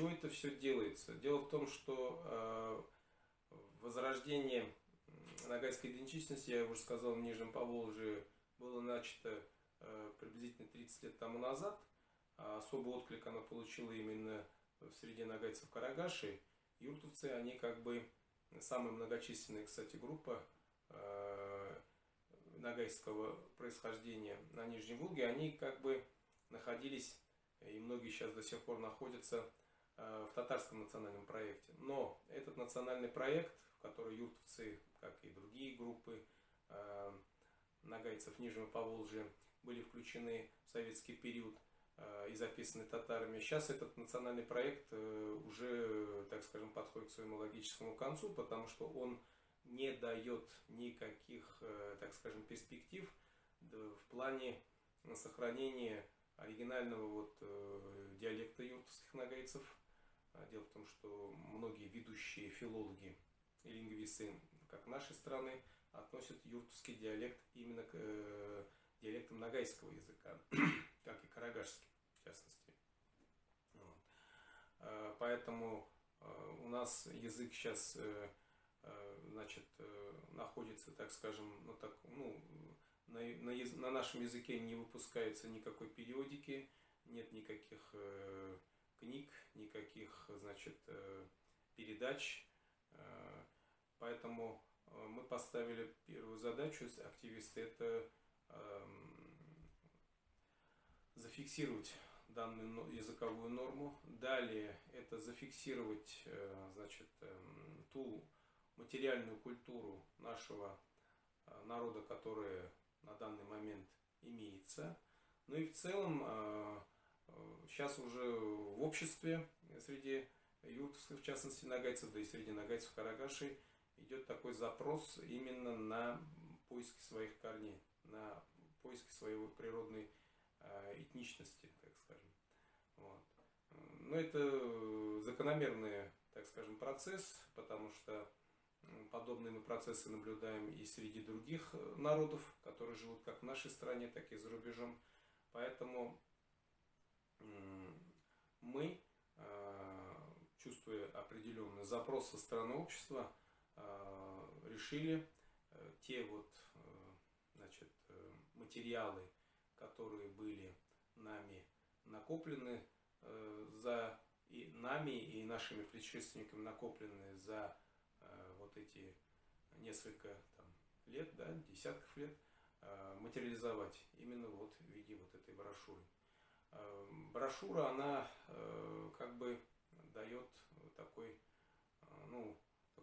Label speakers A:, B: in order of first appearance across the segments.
A: чего это все делается? Дело в том, что возрождение нагайской идентичности, я уже сказал, в Нижнем Поволжье было начато приблизительно 30 лет тому назад. Особый отклик она получила именно в среде нагайцев Карагаши. Юртовцы, они как бы самая многочисленная, кстати, группа нагайского происхождения на Нижней Волге. Они как бы находились, и многие сейчас до сих пор находятся, в татарском национальном проекте. Но этот национальный проект, в который юртовцы, как и другие группы нагайцев Нижнего Поволжья, были включены в советский период и записаны татарами. Сейчас этот национальный проект уже, так скажем, подходит к своему логическому концу, потому что он не дает никаких, так скажем, перспектив в плане сохранения оригинального диалекта юртовских нагайцев. Дело в том, что многие ведущие филологи и лингвисты, как нашей страны, относят юртовский диалект именно к диалектам нагайского языка, как и карагашский, в частности. Вот. Поэтому у нас язык сейчас, значит, находится, так скажем, на нашем языке не выпускается никакой периодики, нет никаких книг, никаких, значит, передач. Поэтому мы поставили первую задачу, активисты, это зафиксировать данную языковую норму. Далее это зафиксировать, значит, ту материальную культуру нашего народа, которая на данный момент имеется. Ну и в целом сейчас уже в обществе среди юртовцев, в частности нагайцев, да и среди нагайцев Карагаши, идет такой запрос именно на поиски своих корней, на поиски своей природной этничности, так скажем. Вот. Но это закономерный, так скажем, процесс, потому что подобные мы процессы наблюдаем и среди других народов, которые живут как в нашей стране, так и за рубежом. Поэтому мы, чувствуя определенный запрос со стороны общества, решили те значит, материалы, которые были нами накоплены нами и нашими предшественниками накоплены за вот эти несколько лет, да, десятков лет, материализовать именно вот в виде вот этой брошюры. Брошюра, она как бы дает такую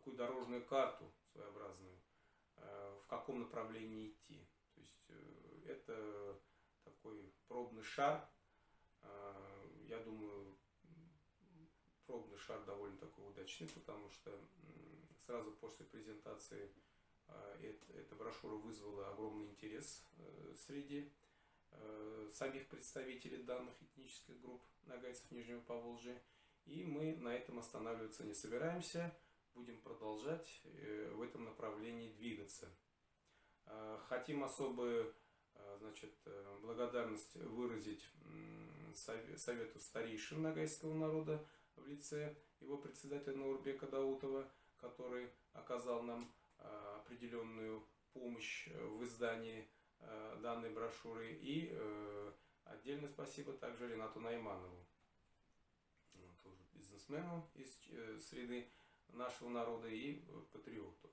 A: дорожную карту своеобразную, в каком направлении идти. То есть это такой пробный шар. Я думаю, пробный шар довольно такой удачный, потому что сразу после презентации эта брошюра вызвала огромный интерес среди самих представителей данных этнических групп нагайцев Нижнего Поволжья. И мы на этом останавливаться не собираемся, будем продолжать в этом направлении двигаться. Хотим особую, значит, благодарность выразить Совету старейшин нагайского народа в лице его председателя Наурбека Даутова, который оказал нам определенную помощь в издании данной брошюры. И отдельное спасибо также Ренату Найманову, тоже бизнесмену из среды нашего народа и патриоту.